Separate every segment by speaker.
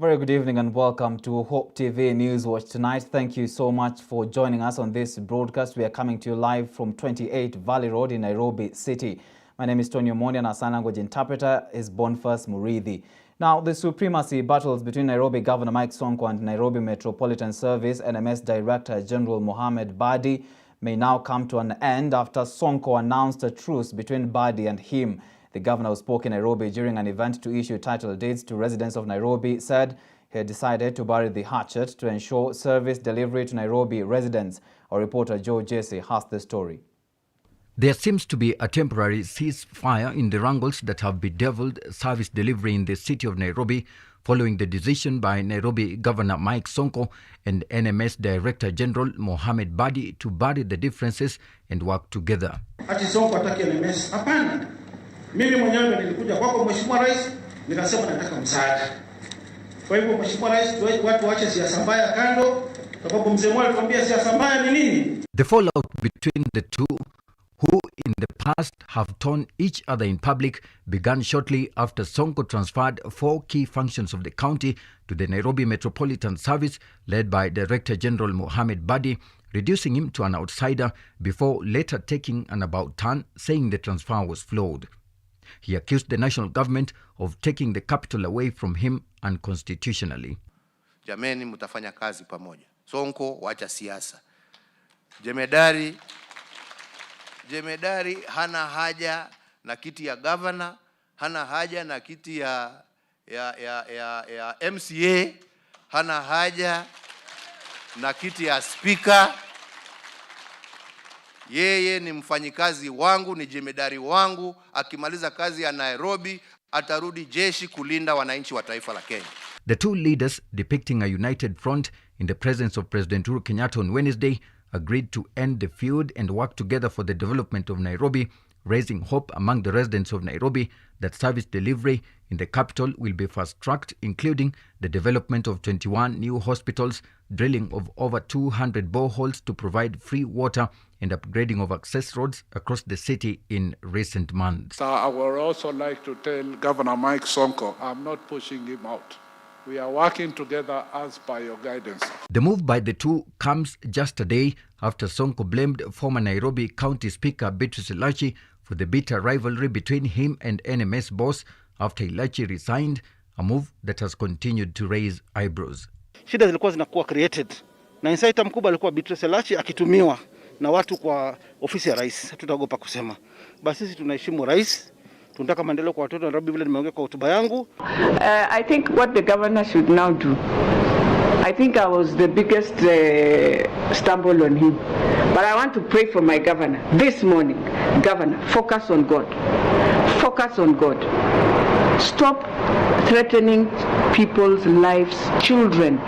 Speaker 1: very good evening and welcome to Hope TV News Watch tonight. Thank you so much for joining us on this broadcast. We are coming to you live from 28 Valley Road in Nairobi City. My name is Tonny Omondi and our sign language interpreter is Boniface Murithi. Now, the supremacy battles between Nairobi Governor Mike SONKO and Nairobi Metropolitan Service NMS Director General Mohamed BADI may now come to an end after SONKO announced a truce between BADI and him. The governor, who spoke in Nairobi during an event to issue title deeds to residents of Nairobi, said he had decided to bury the hatchet to ensure service delivery to Nairobi residents. Our reporter Joe Jesse has the story.
Speaker 2: There seems to be a temporary ceasefire in the wrangles that have bedeviled service delivery in the city of Nairobi following the decision by Nairobi Governor Mike SONKO and NMS Director General Mohamed BADI to bury the differences and work together.
Speaker 3: Ati SONKO ataki NMS? Hapana. Mimi mwenyewe nilikuja kwako Mheshimiwa Rais, nikasema nataka msaada. Kwa hivyo Mheshimiwa Rais, watu waache siasa mbaya kando, sababu mzee mmoja alituambia siasa mbaya ni nini?
Speaker 2: The fallout between the two, who in the past have torn each other in public, began shortly after SONKO transferred 4 key functions of the county to the Nairobi Metropolitan Service led by Director General Mohamed BADI, reducing him to an outsider before later taking an about turn, saying the transfer was flawed. He accused the national government of taking the capital away from him unconstitutionally.
Speaker 4: Jameni, mutafanya kazi pamoja. SONKO wacha siasa. Jemedari hana haja na kiti ya governor, hana haja na kiti ya MCA, hana haja na kiti ya speaker. Yeye ni mfanyikazi wangu, ni jemedari wangu. Akimaliza kazi ya Nairobi, atarudi jeshi kulinda wananchi wa taifa la Kenya.
Speaker 2: The two leaders, depicting a united front in the presence of President Uhuru Kenyatta on Wednesday, agreed to end the feud and work together for the development of Nairobi, raising hope among the residents of Nairobi that service delivery in the capital will be fast-tracked, including the development of 21 new hospitals, drilling of over 200 boreholes to provide free water, and upgrading of access roads across the city in recent months.
Speaker 5: I would also like to tell Governor Mike SONKO, I'm not pushing him out. We are working together as per your guidance.
Speaker 2: The move by the two comes just a day after SONKO blamed former Nairobi County Speaker Beatrice Elachi for the bitter rivalry between him and NMS boss after Elachi resigned, a move that has continued to raise eyebrows.
Speaker 6: Shida zilikuwa zinakuwa created na insider mkubwa alikuwa Beatrice Elachi akitumiwa na watu kwa ofisi ya rais. Tutaogopa kusema. Basi sisi tunaheshimu rais. Tunataka maendeleo kwa watoto wa Nairobi vile nimeongea kwa hotuba yangu.
Speaker 7: I think what the governor should now do, I think I was the biggest stumble on him. But I want to pray for my governor this morning. Governor, focus on God. Focus on God. Stop threatening people's lives, children,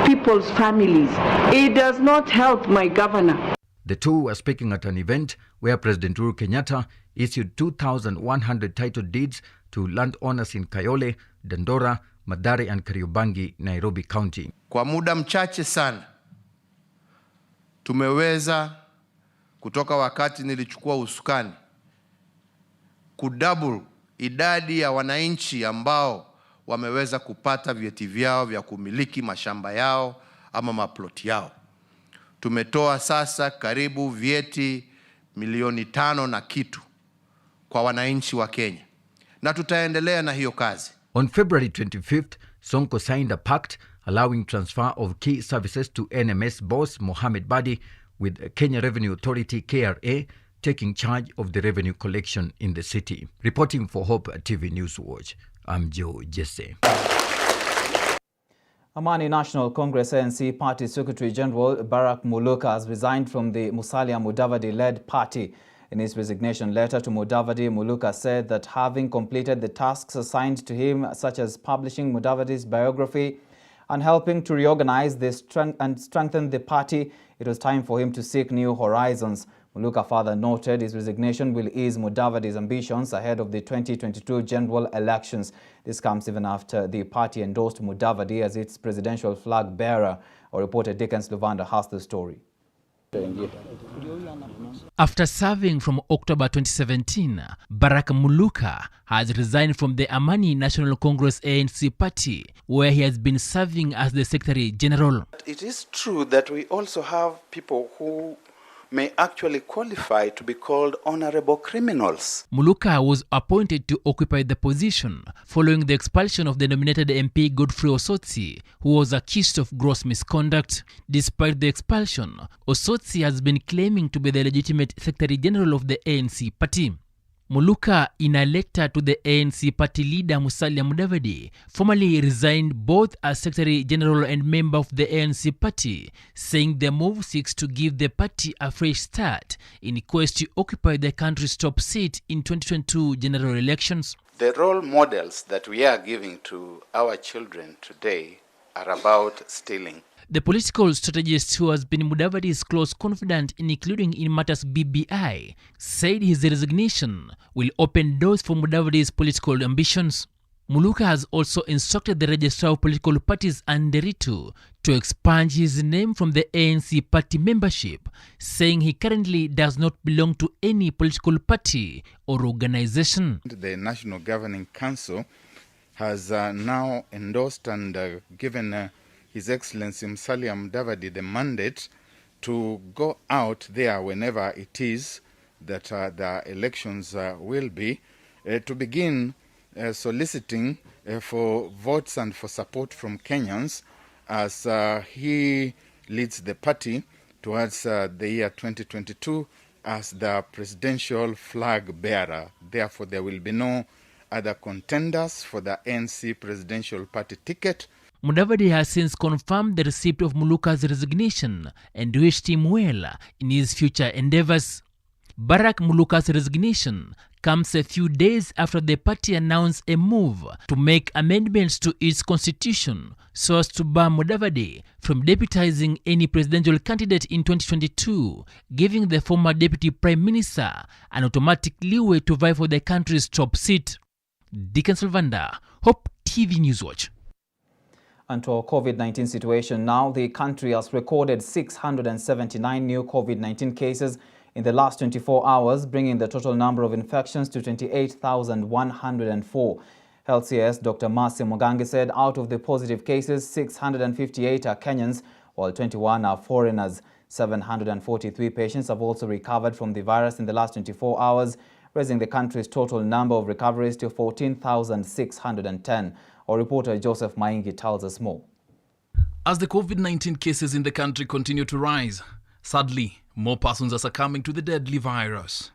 Speaker 7: people's families. It does not help, my governor.
Speaker 2: The two were speaking at an event where President Uhuru Kenyatta issued 2,100 title deeds to landowners in Kayole, Dandora, Mathare and Kariobangi, Nairobi County.
Speaker 4: Kwa muda mchache sana tumeweza kutoka wakati nilichukua usukani kudouble idadi ya wananchi ambao wameweza kupata vyeti vyao vya kumiliki mashamba yao ama maploti yao. Tumetoa sasa karibu vyeti milioni 5 na kitu kwa wananchi wa Kenya. Na tutaendelea na hiyo kazi.
Speaker 2: On February 25th, SONKO signed a pact allowing transfer of key services to NMS boss Mohamed BADI, with Kenya Revenue Authority KRA taking charge of the revenue collection in the city. Reporting for Hope TV News Watch, I'm Joe Jesse.
Speaker 1: Amani National Congress ANC Party Secretary General Barack Muluka has resigned from the Musalia Mudavadi-led party. In his resignation letter to Mudavadi, Muluka said that having completed the tasks assigned to him, such as publishing Mudavadi's biography and helping to reorganize and strengthen the party, it was time for him to seek new horizons. Muluka further noted his resignation will ease Mudavadi's ambitions ahead of the 2022 general elections. This comes even after the party endorsed Mudavadi as its presidential flag bearer. Our reporter Dickens Luvanda has the story.
Speaker 8: After serving from October 2017, Barack Muluka has resigned from the Amani National Congress ANC party, where he has been serving as the Secretary General.
Speaker 9: It is true that we also have people who may actually qualify to be called honorable criminals.
Speaker 8: Muluka was appointed to occupy the position following the expulsion of the nominated MP Godfrey Osotsi, who was accused of gross misconduct. Despite the expulsion, Osotsi has been claiming to be the legitimate Secretary General of the ANC party. Muluka, in a letter to the ANC party leader Musalia Mudavadi, formally resigned both as Secretary General and member of the ANC party, saying the move seeks to give the party a fresh start in quest to occupy the country's top seat in 2022 general elections.
Speaker 9: The role models that we are giving to our children today are about stealing.
Speaker 8: The political strategist, who has been Mudavadi's close confidant, including in matters BBI, said his resignation will open doors for Mudavadi's political ambitions. Muluka has also instructed the Registrar of Political Parties Nderitu to expunge his name from the ANC party membership, saying he currently does not belong to any political party or organization.
Speaker 10: The National Governing Council has now endorsed and given His Excellency Musalia Mudavadi the mandate to go out there whenever it is that the elections will be, to begin soliciting for votes and for support from Kenyans as he leads the party towards the year 2022 as the presidential flag bearer. Therefore, there will be no other contenders for the ANC presidential party ticket.
Speaker 8: Mudavadi has since confirmed the receipt of Muluka's resignation and wished him well in his future endeavors. Barack Muluka's resignation comes a few days after the party announced a move to make amendments to its constitution so as to bar Mudavadi from deputizing any presidential candidate in 2022, giving the former deputy prime minister an automatic leeway to vie for the country's top seat. Deacon Sylvander, Hope TV Newswatch.
Speaker 1: And to our COVID-19 situation now, the country has recorded 679 new COVID-19 cases in the last 24 hours, bringing the total number of infections to 28,104. Health CS Dr. Mercy Mwangangi said out of the positive cases, 658 are Kenyans, while 21 are foreigners. 743 patients have also recovered from the virus in the last 24 hours, raising the country's total number of recoveries to 14,610. Our reporter Joseph Maingi tells us more.
Speaker 11: As the COVID-19 cases in the country continue to rise, sadly, more persons are succumbing to the deadly virus.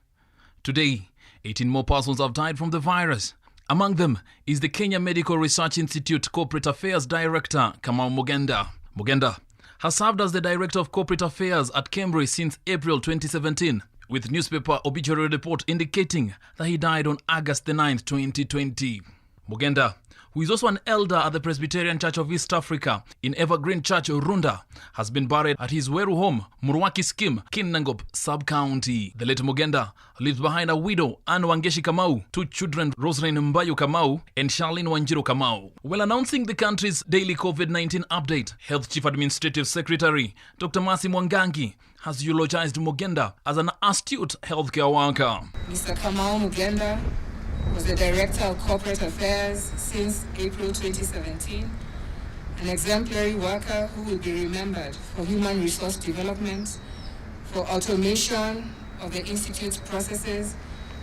Speaker 11: Today, 18 more persons have died from the virus. Among them is the Kenya Medical Research Institute Corporate Affairs Director, Kamau Mogenda. Mogenda has served as the Director of Corporate Affairs at Cambridge since April 2017, with newspaper obituary report indicating that he died on August the 9th, 2020. Mogenda, who is also an elder at the Presbyterian Church of East Africa in Evergreen Church, Runda, has been buried at his Weru home, Murwaki Skim, Kinangop Sub-County. The late Mogenda leaves behind a widow, Anne Wangeshi Kamau, two children, Roslyn Mbayu Kamau and Charlene Wanjiro Kamau. While announcing the country's daily COVID-19 update, Health Chief Administrative Secretary Dr. Mercy Mwangangi has eulogized Mogenda as an astute healthcare worker.
Speaker 12: Mr. Kamau Mogenda was the Director of Corporate Affairs since April 2017, an exemplary worker who will be remembered for human resource development, for automation of the Institute's processes,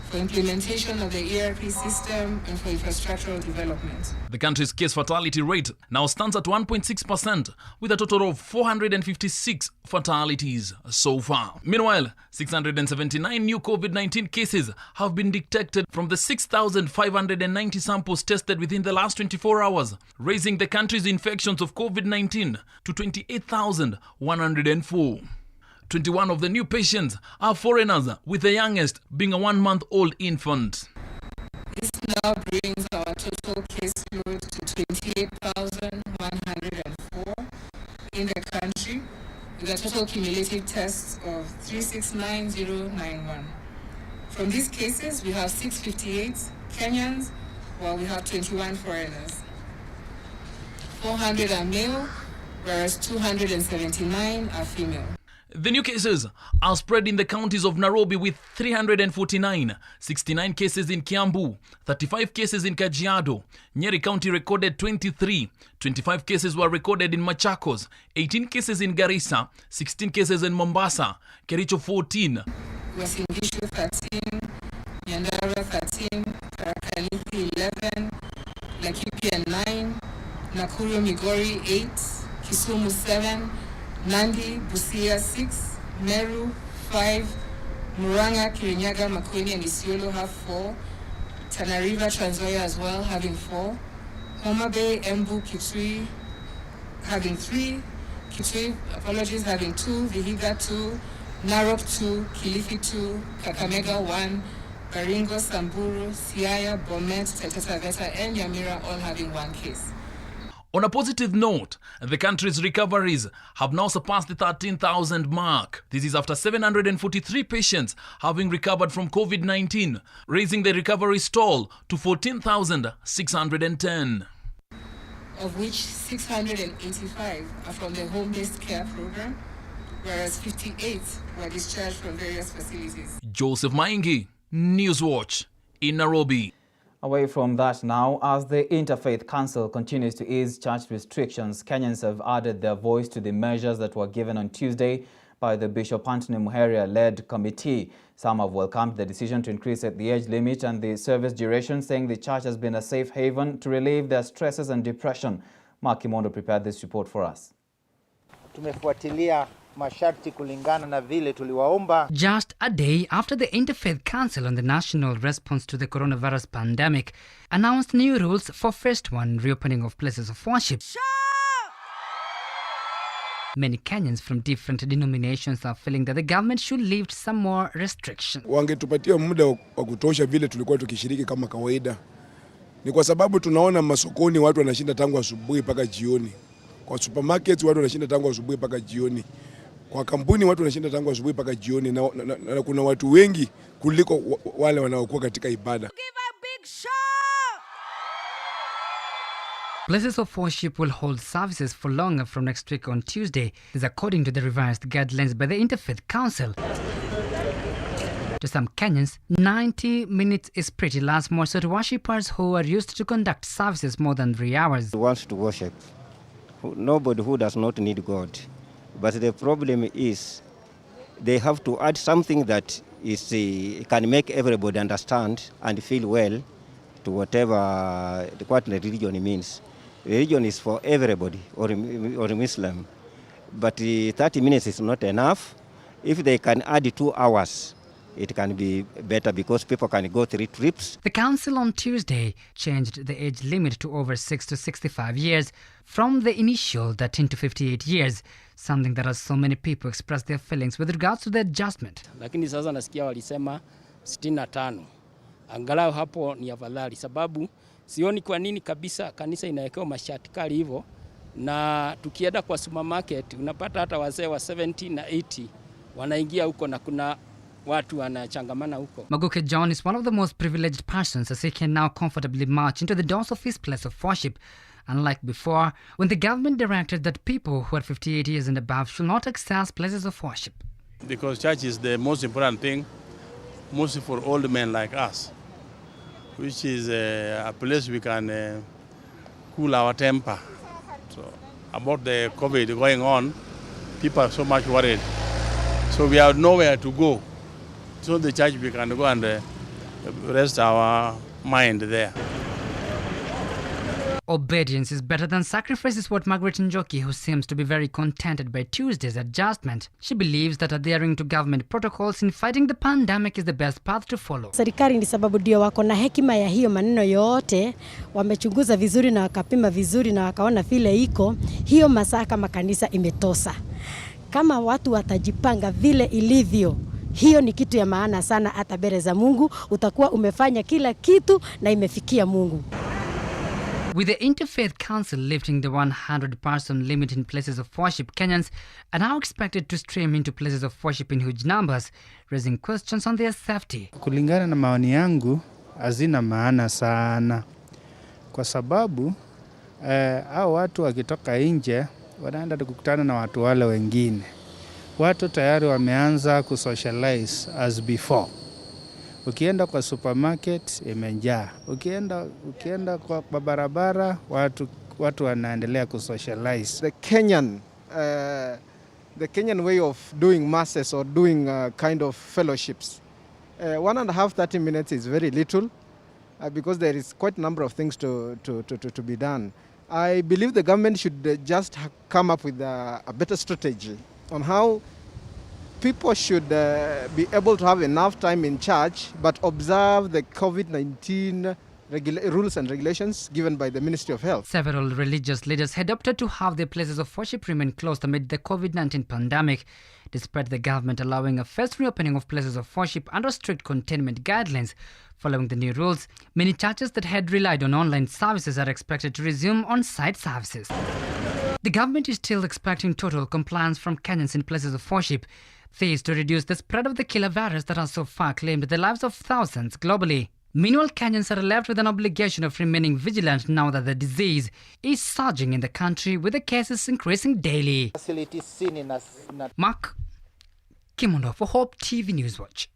Speaker 12: for implementation of the ERP system, and for infrastructural development.
Speaker 11: The country's case fatality rate now stands at 1.6%, with a total of 456 fatalities so far. Meanwhile, 679 new COVID-19 cases have been detected from the 6,590 samples tested within the last 24 hours, raising the country's infections of COVID-19 to 28,104. 21 of the new patients are foreigners, with the youngest being a 1-month-old infant.
Speaker 12: This now brings our total caseload to 28,104 in the country, with a total cumulative tests of 369091. From these cases, we have 658 Kenyans, while we have 21 foreigners. 400 are male, whereas 279 are female.
Speaker 11: The new cases are spread in the counties of Nairobi with 349, 69 cases in Kiambu, 35 cases in Kajiado. Nyeri County recorded 23, 25 cases were recorded in Machakos, 18 cases in Garissa, 16 cases in Mombasa, Kericho 14.
Speaker 12: Uasin Gishu 13, Nyandarua 13, Tharaka-Nithi 11, Laikipia 9, Nakuru Migori 8, Kisumu 7, Nandi, Busia 6, Meru 5, Muranga, Kirinyaga, Makueni and Isiolo have 4, Tana River, Trans Nzoia as well having 4, Homa Bay, Embu, Kitui having 3, Kitui, apologies, having 2, Vihiga 2, Narok 2, Kilifi 2, Kakamega 1, Baringo, Samburu, Siaya, Bomet, Taita Taveta and Nyamira all having 1 case.
Speaker 11: On a positive note, the country's recoveries have now surpassed the 13,000 mark. This is after 743 patients having recovered from COVID-19, raising the recovery toll to 14,610.
Speaker 12: Of which 685 are from the home-based care program, whereas 58 were discharged from various facilities.
Speaker 11: Joseph Maingi, Newswatch in Nairobi.
Speaker 1: Away from that now, as the Interfaith Council continues to ease church restrictions, Kenyans have added their voice to the measures that were given on Tuesday by the Bishop Anthony Muheria-led committee. Some have welcomed the decision to increase the age limit and the service duration, saying the church has been a safe haven to relieve their stresses and depression. Mark Imondo prepared this report for us.
Speaker 13: Tumefuatilia masharti kulingana na vile tuliwaomba.
Speaker 14: Just a day after the Interfaith Council on the national response to the coronavirus pandemic announced new rules for phase 1 reopening of places of worship. Many Kenyans from different denominations are feeling that the government should lift some more restrictions.
Speaker 15: Wangetupatia muda wa kutosha vile tulikuwa tukishiriki kama kawaida. Ni kwa sababu tunaona masokoni watu wanashinda tangu asubuhi mpaka jioni. Kwa supermarkets watu wanashinda tangu asubuhi mpaka jioni. Kwa kampuni watu wanashinda tangu asubuhi mpaka jioni na kuna watu wengi kuliko wale wanaokuwa katika ibada.
Speaker 14: Places of worship will hold services for longer from next week on Tuesday. This is according to the revised guidelines by the Interfaith Council. To some Kenyans, 90 minutes is pretty last more so to worshippers who are used to conduct services more than 3 hours.
Speaker 16: Who wants to worship? Nobody who does not need God. But the problem is they have to add something that is can make everybody understand and feel well to whatever what the religion means. Religion is for everybody or Muslim. But 30 minutes is not enough. If they can add 2 hours, it can be better because people can go 3 trips.
Speaker 14: The council on Tuesday changed the age limit to over 6 to 65 years from the initial 13 to 58 years, something that has so many people expressed their feelings with regards to the adjustment.
Speaker 17: Lakini sasa nasikia walisema 65. Angalau hapo ni afadhali sababu sioni kwa nini kabisa kanisa inawekewa masharti kali hivyo, na tukienda kwa supermarket unapata hata wazee wa 70 na 80 wanaingia huko na kuna watu wanachangamana huko.
Speaker 14: Maguke John is one of the most privileged persons as he can now comfortably march into the doors of his place of worship, unlike before when the government directed that people who are 58 years and above should not access places of worship.
Speaker 18: Because church is the most important thing, mostly for old men like us, which is a place we can cool our temper. So about the COVID going on, people are so much worried. So we have nowhere to go. So the church we can go and rest our mind there.
Speaker 14: Obedience is better than sacrifice is what Margaret Njoki, who seems to be very contented by Tuesday's adjustment. She believes that adhering to government protocols in fighting the pandemic is the best path to follow.
Speaker 19: Serikali ni sababu ndio wako na hekima ya hiyo maneno yote, wamechunguza vizuri na wakapima vizuri na wakaona vile iko, hiyo masaa kama kanisa imetosa. Kama watu watajipanga vile ilivyo, hiyo ni kitu ya maana sana hata mbele za Mungu, utakuwa umefanya kila kitu na imefikia Mungu.
Speaker 14: With the Interfaith Council lifting the 100-person limit in places of worship, Kenyans are now expected to stream into places of worship in huge numbers, raising questions on their safety.
Speaker 20: Kulingana na maoni yangu, hazina maana sana. Kwa sababu, hao watu wakitoka nje, wanaenda kukutana na watu wale wengine. watu tayari wameanza kusocialize as before. Ukienda kwa supermarket imejaa. Ukienda kwa barabara watu wanaendelea kusocialize.
Speaker 21: The Kenyan way of doing masses or doing kind of fellowships. 1.5 30 minutes is very little because there is quite a number of things to be done. I believe the government should just come up with a better strategy on how people should be able to have enough time in church but observe the COVID-19 rules and regulations given by the Ministry of Health.
Speaker 14: Several religious leaders had opted to have their places of worship remain closed amid the COVID-19 pandemic, despite the government allowing a first reopening of places of worship under strict containment guidelines. Following the new rules, many churches that had relied on online services are expected to resume on-site services. The government is still expecting total compliance from Kenyans in places of worship. This to reduce the spread of the killer virus that has so far claimed the lives of thousands globally. Meanwhile, Kenyans are left with an obligation of remaining vigilant now that the disease is surging in the country with the cases increasing daily. Mark Kimondo for Hope TV Newswatch.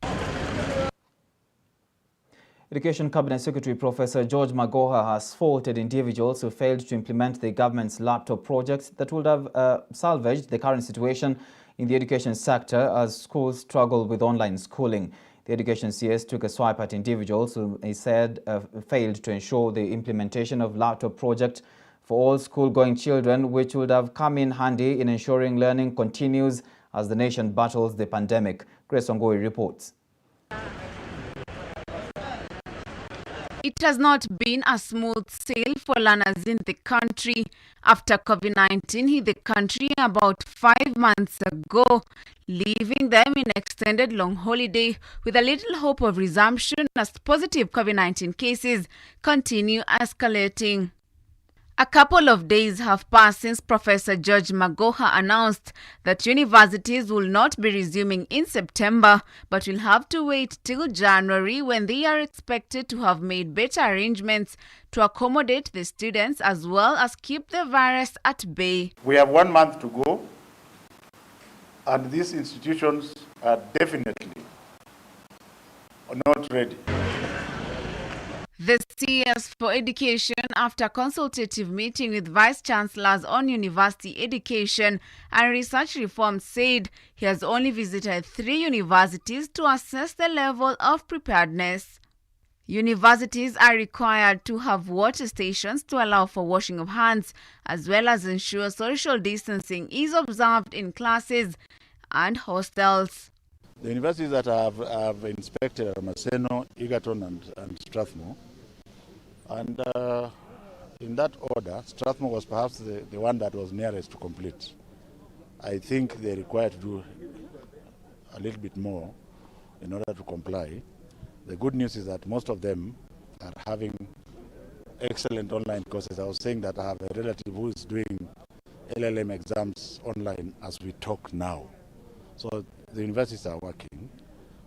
Speaker 1: Education Cabinet Secretary Professor George Magoha has faulted individuals who failed to implement the government's laptop projects that would have salvaged the current situation in the education sector as schools struggle with online schooling. The Education CS took a swipe at individuals who he said failed to ensure the implementation of laptop project for all school-going children, which would have come in handy in ensuring learning continues as the nation battles the pandemic. Grace Ongoi reports.
Speaker 22: It has not been a smooth sail for learners in the country. After COVID-19 hit the country about 5 months ago, leaving them in extended long holiday with a little hope of resumption as positive COVID-19 cases continue escalating. A couple of days have passed since Professor George Magoha announced that universities will not be resuming in September, but will have to wait till January when they are expected to have made better arrangements to accommodate the students as well as keep the virus at bay.
Speaker 23: We have 1 month to go, and these institutions are definitely not ready.
Speaker 22: The CS for Education, after a consultative meeting with Vice Chancellors on university education and research reform, said he has only visited 3 universities to assess the level of preparedness. Universities are required to have water stations to allow for washing of hands, as well as ensure social distancing is observed in classes and hostels.
Speaker 23: The universities that I've inspected are Maseno, Egerton and Strathmore. And in that order, Strathmore was perhaps the one that was nearest to complete. I think they require to do a little bit more in order to comply. The good news is that most of them are having excellent online courses. I was saying that I have a relative who is doing LLM exams online as we talk now. So the universities are working.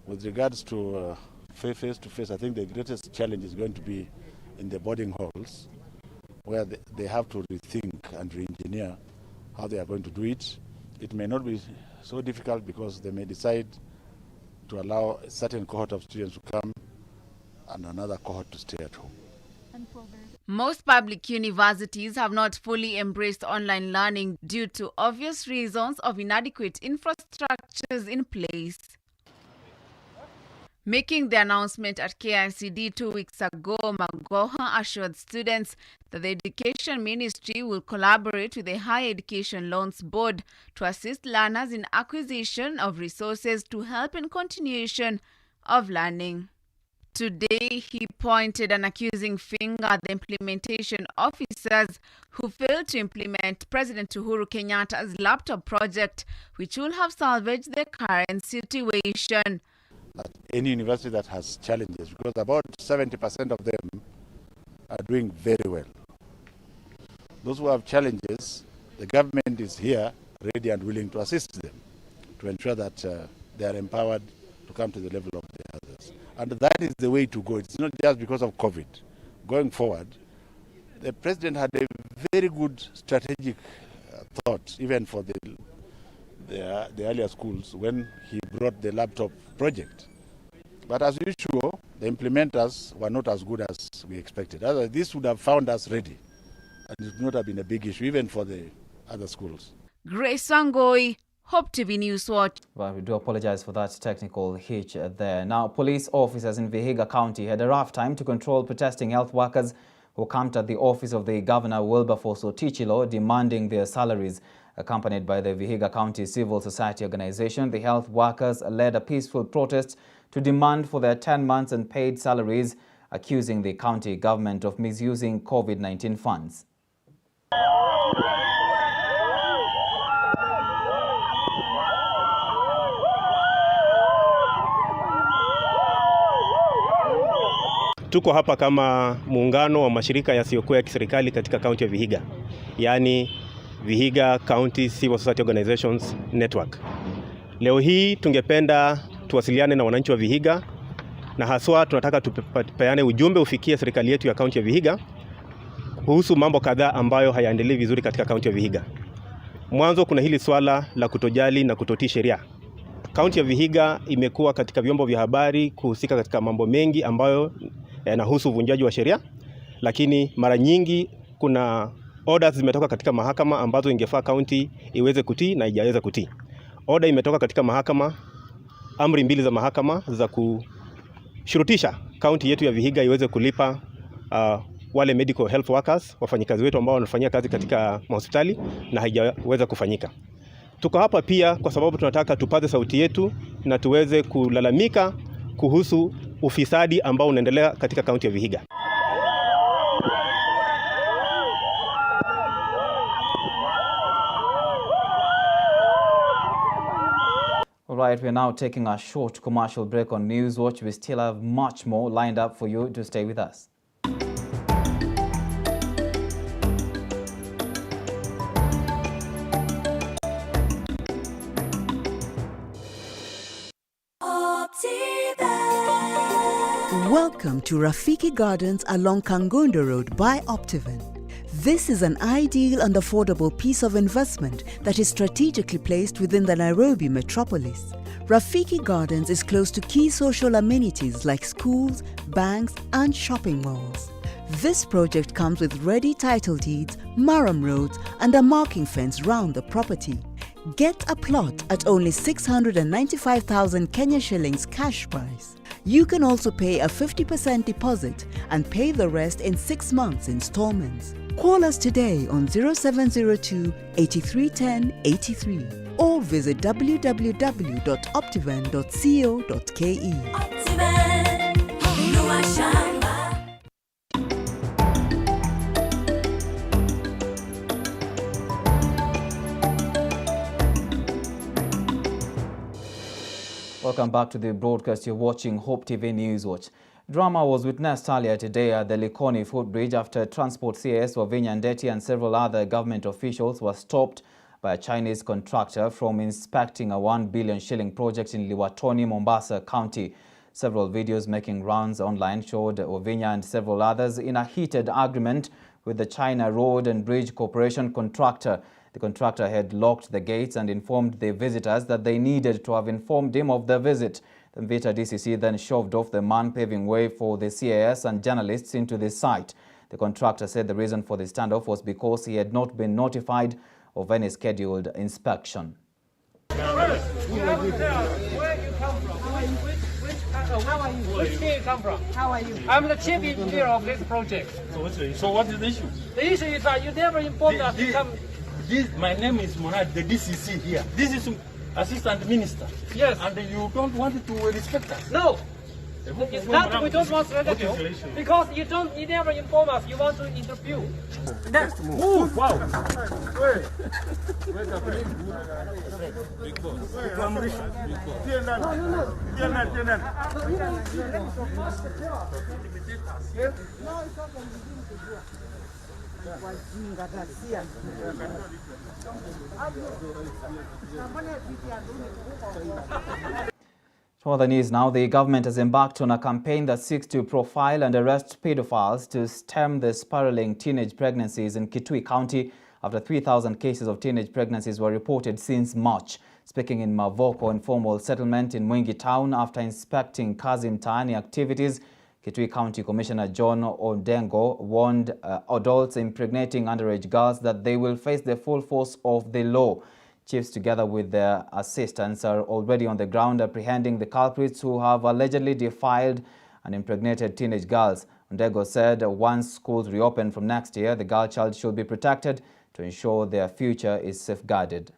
Speaker 23: With regards to face-to-face, I think the greatest challenge is going to be in the boarding halls, where they have to rethink and re-engineer how they are going to do it. It may not be so difficult because they may decide to allow a certain cohort of students to come and another cohort to stay at home.
Speaker 22: Most public universities have not fully embraced online learning due to obvious reasons of inadequate infrastructures in place. Making the announcement at KICD 2 weeks ago, Magoha assured students that the Education Ministry will collaborate with the Higher Education Loans Board to assist learners in acquisition of resources to help in continuation of learning. Today, he pointed an accusing finger at the implementation officers who failed to implement President Uhuru Kenyatta's laptop project, which will have salvaged the current situation.
Speaker 23: Any university that has challenges, because about 70% of them are doing very well. Those who have challenges, the government is here ready and willing to assist them to ensure that they are empowered to come to the level of the others. And that is the way to go. It's not just because of COVID. Going forward, the president had a very good strategic thought, even for the earlier schools when he brought the laptop project. But as usual, the implementers were not as good as we expected. Otherwise, this would have found us ready, and it would not have been a big issue, even for the other schools.
Speaker 22: Grace Wangoi, Hope TV News Watch.
Speaker 1: Well, we do apologize for that technical hitch there. Now, police officers in Vihiga County had a rough time to control protesting health workers who camped at the office of the Governor Wilberforce Otichilo demanding their salaries. Accompanied by the Vihiga County Civil Society Organization, the health workers led a peaceful protest to demand for their 10 months and paid salaries, accusing the county government of misusing COVID-19 funds.
Speaker 3: Tuko hapa kama muungano wa mashirika yasiyokuwa ya kiserikali katika kaunti ya Vihiga, yani Vihiga County Civil Society Organizations Network. Leo hii tungependa tuwasiliane na wananchi wa Vihiga, na haswa tunataka tupeane ujumbe ufikie serikali yetu ya kaunti ya Vihiga kuhusu mambo kadhaa ambayo hayaendelei vizuri katika kaunti ya Vihiga. Mwanzo, kuna hili swala la kutojali na kutotii sheria. Kaunti ya Vihiga imekuwa katika vyombo vya habari kuhusika katika mambo mengi ambayo yanahusu uvunjaji wa sheria, lakini mara nyingi kuna orders zimetoka katika mahakama ambazo ingefaa kaunti iweze kutii na haijaweza kutii. Order imetoka katika mahakama, amri mbili za mahakama za kushurutisha kaunti yetu ya Vihiga iweze kulipa wale medical health workers, wafanyikazi wetu ambao wanafanyia kazi katika hospitali, na haijaweza kufanyika. Tuko hapa pia kwa sababu tunataka tupaze sauti yetu na tuweze kulalamika kuhusu ufisadi ambao unaendelea katika kaunti ya Vihiga.
Speaker 1: All right, we're now taking a short commercial break on News Watch. We still have much more lined up for you to stay with us.
Speaker 5: Welcome to Rafiki Gardens along Kangondo Road by Optiven. This is an ideal and affordable piece of investment that is strategically placed within the Nairobi metropolis. Rafiki Gardens is close to key social amenities like schools, banks, and shopping malls. This project comes with ready title deeds, Maram roads, and a marking fence round the property. Get a plot at only 695,000 Kenya shillings cash price. You can also pay a 50% deposit and pay the rest in 6 months installments. Call us today on 0702 8310 83 or visit www.optiven.co.ke.
Speaker 1: Welcome back to the broadcast. You're watching Hope TV News Watch. Drama was witnessed earlier today at the Likoni footbridge after Transport CS Wavinya Ndeti and several other government officials were stopped by a Chinese contractor from inspecting a 1 billion shilling project in Liwatoni, Mombasa County. Several videos making rounds online showed Wavinya and several others in a heated argument with the China Road and Bridge Corporation contractor. The contractor had locked the gates and informed the visitors that they needed to have informed him of the visit. The Mvita DCC then shoved off the man, paving way for the CAS and journalists into the site. The contractor said the reason for the standoff was because he had not been notified of any scheduled inspection.
Speaker 6: Where you come from? How are you? Which team you come from? How are you? I'm the chief engineer of this project.
Speaker 24: So what is the issue?
Speaker 6: The issue is that you never informed us to come.
Speaker 24: My name is Monad, the DCC here. This is Assistant Minister.
Speaker 6: Yes.
Speaker 24: And you don't want to respect us?
Speaker 6: No. It's not we don't want to respect you because you never inform us you want to interview.
Speaker 24: Next move. Wow.
Speaker 1: To other news now, the government has embarked on a campaign that seeks to profile and arrest pedophiles to stem the spiraling teenage pregnancies in Kitui County after 3,000 cases of teenage pregnancies were reported since March. Speaking in Mavoko informal settlement in Mwingi town after inspecting kazi mtaani activities, Kitui County Commissioner John Ondengo warned adults impregnating underage girls that they will face the full force of the law. Chiefs, together with their assistants, are already on the ground apprehending the culprits who have allegedly defiled and impregnated teenage girls. Ondengo said once schools reopen from next year, the girl child should be protected to ensure their future is safeguarded.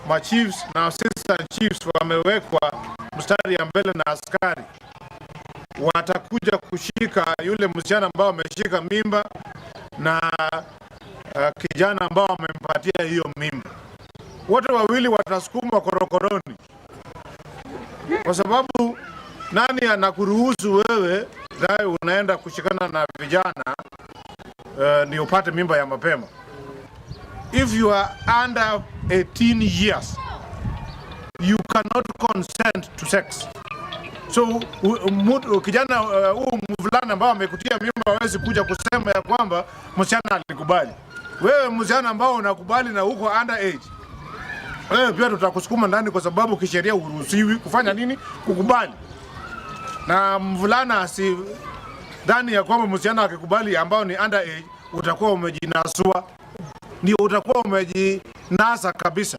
Speaker 2: Ma chiefs na assistant chiefs wamewekwa mstari ya mbele na askari. Watakuja kushika yule msichana ambao ameshika mimba na kijana ambao amempatia hiyo mimba. Wote wawili watasukuma korokoroni. Kwa sababu nani anakuruhusu wewe naye unaenda kushikana na vijana ni upate mimba ya mapema? If you are under 18 years, you cannot consent to sex. So kijana mvulana ambao amekutia mimba hawezi kuja kusema ya kwamba msichana alikubali. Wewe msichana ambao unakubali na uko under age, wewe pia tutakusukuma ndani, kwa sababu kisheria uruhusiwi kufanya nini? Kukubali. Na mvulana si ndani ya kwamba msichana akikubali ambao ni under age, utakuwa umejinasua, ndio utakuwa umejinasa kabisa.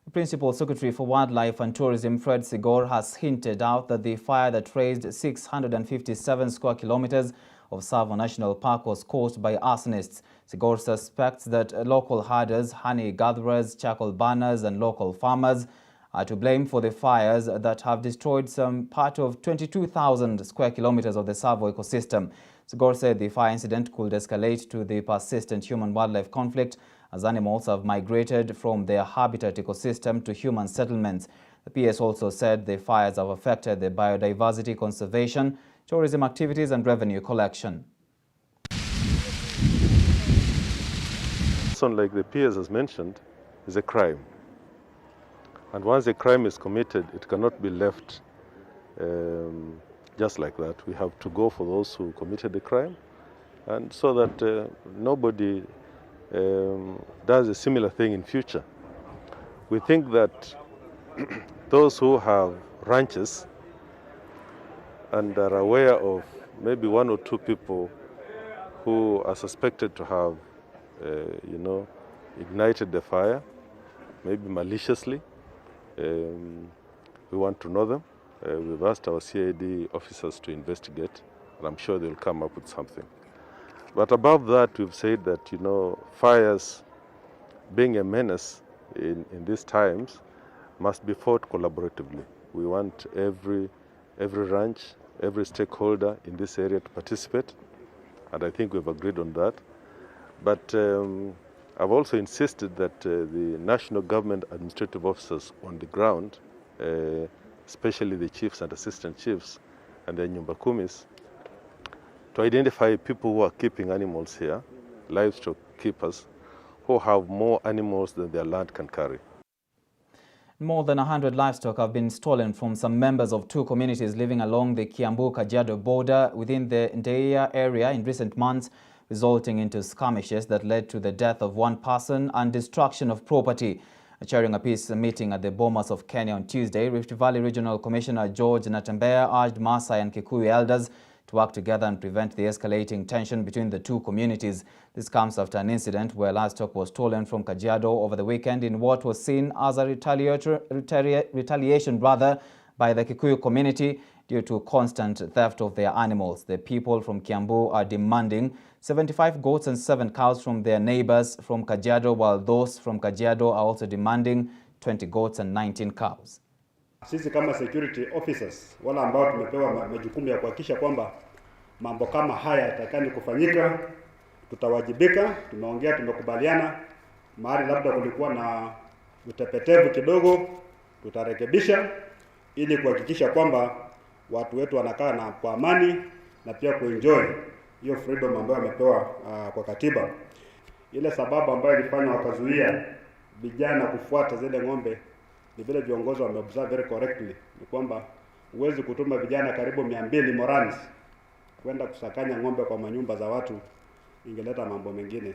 Speaker 1: The Principal Secretary for Wildlife and Tourism, Fred Sigor, has hinted out that the fire that razed 657 square kilometers of TSAVO National Park was caused by arsonists. Sigor suspects that local herders, honey gatherers, charcoal burners and local farmers are to blame for the fires that have destroyed some part of 22,000 square kilometers of the TSAVO ecosystem. Sigor said the fire incident could escalate to the persistent human-wildlife conflict as animals have migrated from their habitat ecosystem to human settlements. The PS also said the fires have affected the biodiversity conservation, tourism activities and revenue collection.
Speaker 4: Like the PS has mentioned, is a crime. And once a crime is committed, it cannot be left just like that. We have to go for those who committed the crime, and so that nobody does a similar thing in future. We think that those who have ranches and are aware of maybe one or two people who are suspected to have, ignited the fire, maybe maliciously, we want to know them. We've asked our CID officers to investigate, and I'm sure they'll come up with something. But above that, we've said that, fires being a menace in these times must be fought collaboratively. We want every ranch, every stakeholder in this area to participate, and I think we've agreed on that. But I've also insisted that the national government administrative officers on the ground, especially the chiefs and assistant chiefs and the nyumba kumis, to identify people who are keeping animals here, livestock keepers, who have more animals than their land can carry.
Speaker 1: More than 100 livestock have been stolen from some members of two communities living along the Kiambu-Kajiado border within the Ndeia area in recent months, resulting into skirmishes that led to the death of one person and destruction of property. Chairing a peace meeting at the Bomas of Kenya on Tuesday, Rift Valley Regional Commissioner George Natembea urged Maasai and Kikuyu elders to work together and prevent the escalating tension between the two communities. This comes after an incident where livestock was stolen from Kajiado over the weekend in what was seen as a retaliation by the Kikuyu community due to constant theft of their animals. The people from Kiambu are demanding 75 goats and 7 cows from their neighbors from Kajiado, while those from Kajiado are also demanding 20 goats and 19 cows.
Speaker 7: Sisi kama security officers wala ambao tumepewa majukumu ya kuhakikisha kwamba mambo kama haya yatakani kufanyika, tutawajibika. Tumeongea, tumekubaliana mahali labda kulikuwa na utepetevu kidogo, tutarekebisha ili kuhakikisha kwamba watu wetu wanakaa na kwa amani na pia kuenjoy hiyo freedom ambayo wamepewa kwa katiba. Ile sababu ambayo ilifanya wakazuia vijana kufuata zile ng'ombe ni vile viongozi wameobserve very correctly, ni kwamba huwezi kutuma vijana karibu 200 morans kwenda kusakanya ng'ombe kwa manyumba za watu, ingeleta mambo mengine.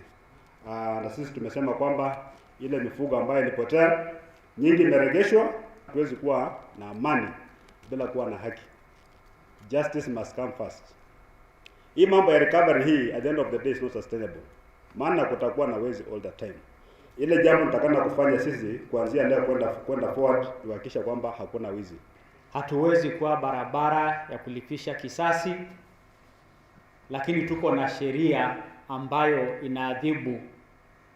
Speaker 7: Na sisi tumesema kwamba ile mifugo ambayo ilipotea Nyingi imeregeshwa, hatuwezi kuwa na amani bila kuwa na haki. Justice must come first. Hii mambo ya recovery hii at the end of the day is not sustainable. Maana kutakuwa na wezi all the time. Ile jambo tutakana kufanya sisi kuanzia leo kwenda forward kuhakikisha kwamba hakuna wizi.
Speaker 8: Hatuwezi kuwa barabara ya kulipisha kisasi, lakini tuko na sheria ambayo inaadhibu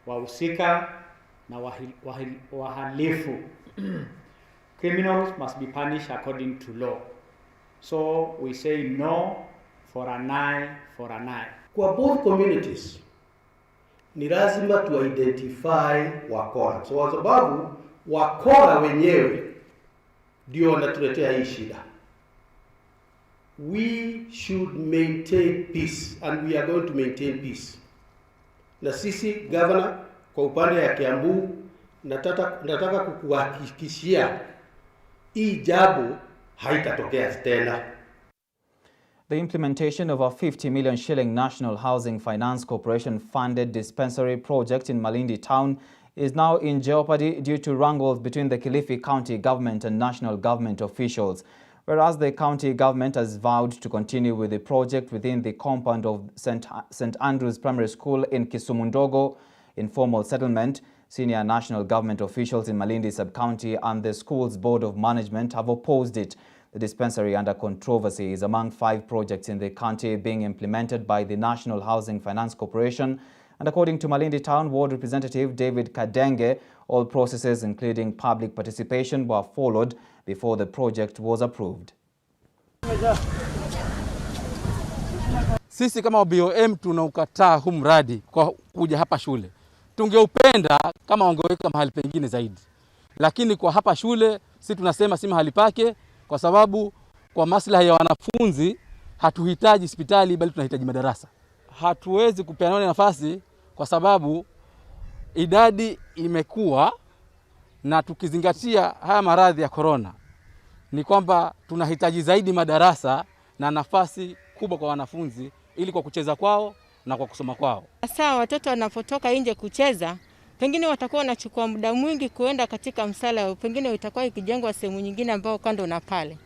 Speaker 8: wahusika na wahalifu. Criminals must be punished according to law. So we say no for an eye for an eye.
Speaker 9: Kwa both communities ni lazima tu identify wakora. So kwa sababu wakora wenyewe ndio wanatuletea hii shida. We should maintain peace and we are going to maintain peace. Na sisi governor kwa upande ya Kiambu nataka kukuhakikishia hii jambo haitatokea tena.
Speaker 1: The implementation of a 50 million shilling National Housing Finance Corporation funded dispensary project in Malindi town is now in jeopardy due to wrangles between the Kilifi County government and national government officials. Whereas the county government has vowed to continue with the project within the compound of St. Andrew's Primary School in Kisumundogo, informal settlement, senior national government officials in Malindi sub-county and the school's board of management have opposed it. The dispensary under controversy is among 5 projects in the county being implemented by the National Housing Finance Corporation. And according to Malindi Town Ward Representative David Kadenge, all processes including public participation were followed before the project was approved.
Speaker 10: Sisi kama BOM tunaukataa huu mradi kwa kuja hapa shule. Tungeupenda kama wangeweka mahali pengine zaidi. Lakini kwa hapa shule sisi tunasema si mahali pake kwa sababu kwa maslahi ya wanafunzi hatuhitaji hospitali bali tunahitaji madarasa. Hatuwezi kupeana nafasi kwa sababu idadi imekuwa na tukizingatia haya maradhi ya corona ni kwamba tunahitaji zaidi madarasa na nafasi kubwa kwa wanafunzi ili kwa kucheza kwao na kwa kusoma kwao.
Speaker 12: Sasa watoto wanapotoka nje kucheza, pengine watakuwa wanachukua muda mwingi kuenda katika msala, pengine itakuwa ikijengwa sehemu nyingine ambao kando na pale.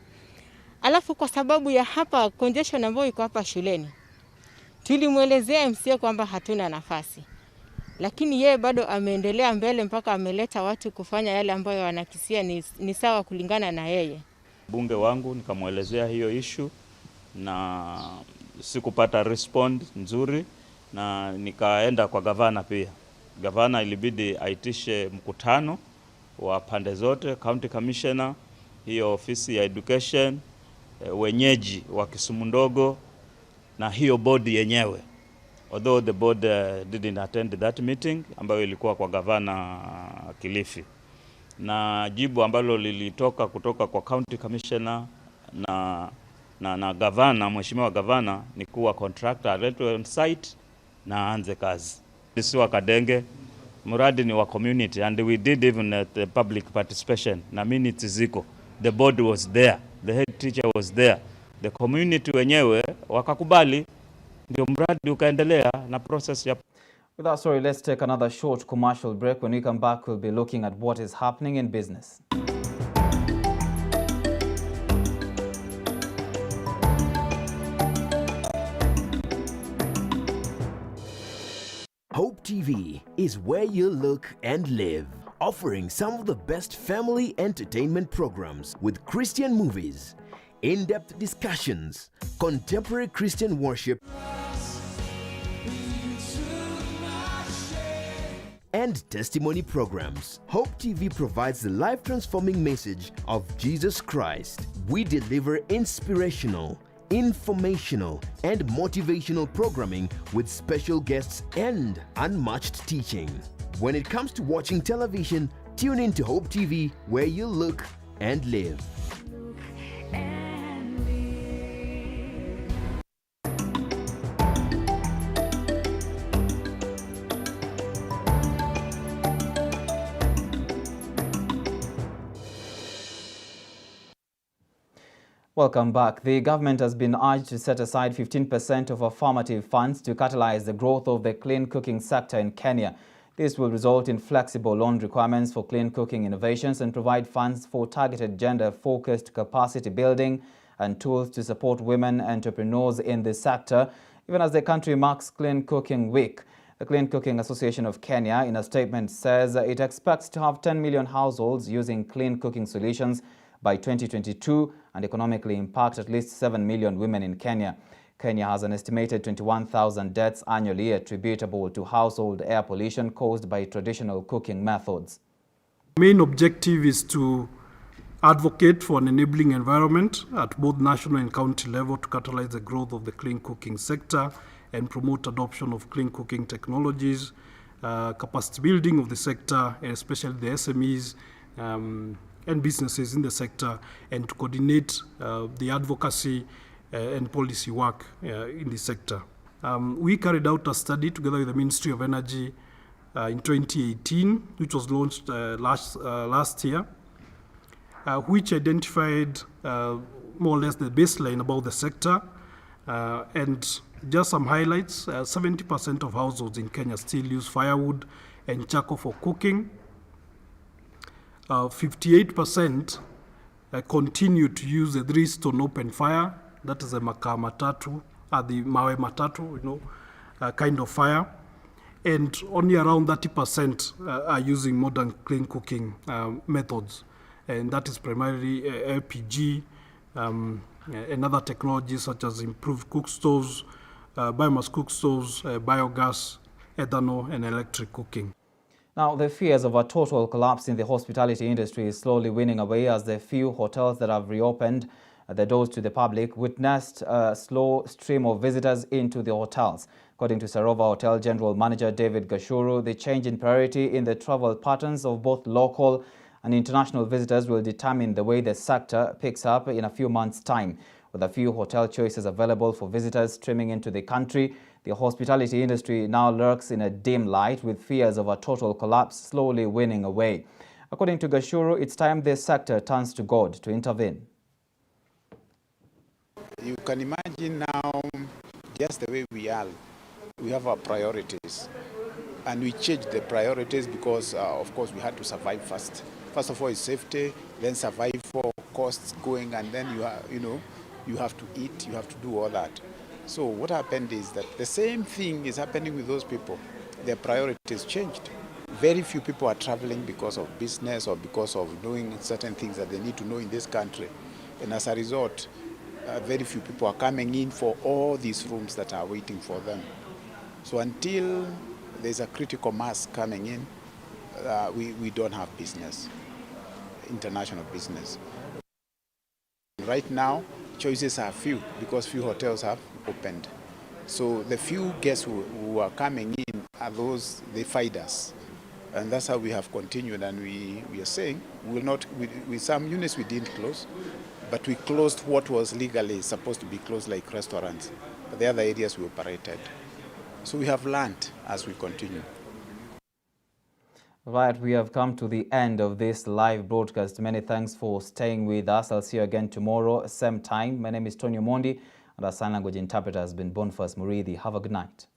Speaker 12: Alafu kwa sababu ya hapa congestion ambayo iko hapa shuleni, tulimuelezea MCA kwamba hatuna nafasi. Lakini yeye bado ameendelea mbele mpaka ameleta watu kufanya yale ambayo wanakisia ni sawa kulingana na yeye.
Speaker 25: Bunge wangu nikamuelezea hiyo issue na sikupata respond nzuri na nikaenda kwa gavana pia. Gavana ilibidi aitishe mkutano wa pande zote, county commissioner, hiyo ofisi ya education, wenyeji wa Kisumundogo na hiyo board yenyewe. Although the board didn't attend that meeting ambayo ilikuwa kwa gavana Kilifi. Na jibu ambalo lilitoka kutoka kwa county commissioner na gavana, mheshimiwa gavana, ni kuwa contractor aletwe on site na aanze kazi. Sisi wa Kadenge, mradi ni wa community and we did even the public participation. Na minutes ziko. The board was there, the head teacher was there. The community wenyewe wakakubali, ndio mradi ukaendelea na process ya.
Speaker 1: With that story, let's take another short commercial break. When we come back, we'll be looking at what is happening in business.
Speaker 26: Hope TV is where you look and live, offering some of the best family entertainment programs with Christian movies, in-depth discussions, contemporary Christian worship, and testimony programs. Hope TV provides the life-transforming message of Jesus Christ. We deliver inspirational, informational, and motivational programming with special guests and unmatched teaching. When it comes to watching television, tune in to Hope TV, where you look and live.
Speaker 1: Welcome back. The government has been urged to set aside 15% of affirmative funds to catalyze the growth of the clean cooking sector in Kenya. This will result in flexible loan requirements for clean cooking innovations and provide funds for targeted gender-focused capacity building and tools to support women entrepreneurs in this sector, even as the country marks Clean Cooking Week. The Clean Cooking Association of Kenya, in a statement, says it expects to have 10 million households using clean cooking solutions by 2022 and economically impact at least 7 million women in Kenya. Kenya has an estimated 21,000 deaths annually attributable to household air pollution caused by traditional cooking methods.
Speaker 11: The main objective is to advocate for an enabling environment at both national and county level to catalyze the growth of the clean cooking sector and promote adoption of clean cooking technologies, capacity building of the sector, especially the SMEs and businesses in the sector, and to coordinate the advocacy and policy work in the sector. We carried out a study together with the Ministry of Energy in 2018, which was launched last year, which identified more or less the baseline about the sector. And just some highlights, 70% of households in Kenya still use firewood and charcoal for cooking. 58% continue to use the 3-stone open fire, that is a makaa matatu, the mawe matatu, kind of fire. And only around 30% are using modern clean cooking methods. And that is primarily LPG and other technologies such as improved cook stoves, biomass cook stoves, biogas, ethanol, and electric cooking.
Speaker 1: Now, the fears of a total collapse in the hospitality industry is slowly winning away as the few hotels that have reopened the doors to the public witnessed a slow stream of visitors into the hotels. According to Sarova Hotel General Manager David Gashuru, the change in priority in the travel patterns of both local and international visitors will determine the way the sector picks up in a few months' time. With a few hotel choices available for visitors streaming into the country, the hospitality industry now lurks in a dim light, with fears of a total collapse slowly winning away. According to Gashuru, it's time the sector turns to God to intervene.
Speaker 13: You can imagine now, just the way we are, we have our priorities. And we changed the priorities because, of course, we had to survive first. First of all, is safety, then survive for costs going, and then you have to eat, you have to do all that. So what happened is that the same thing is happening with those people. Their priorities changed. Very few people are traveling because of business or because of doing certain things that they need to know in this country. And as a result, very few people are coming in for all these rooms that are waiting for them. So until there's a critical mass coming in, we don't have business, international business. Right now, choices are few because few hotels have opened. So the few guests who are coming in are those, they find us. And that's how we have continued, and we are saying we will not, with some units we didn't close, but we closed what was legally supposed to be closed, like restaurants. But the other areas we operated. So we have learned as we continue.
Speaker 1: Right, we have come to the end of this live broadcast. Many thanks for staying with us. I'll see you again tomorrow, same time. My name is Tonny Omondi, and our sign language interpreter has been Boniface Murithi. Have a good night.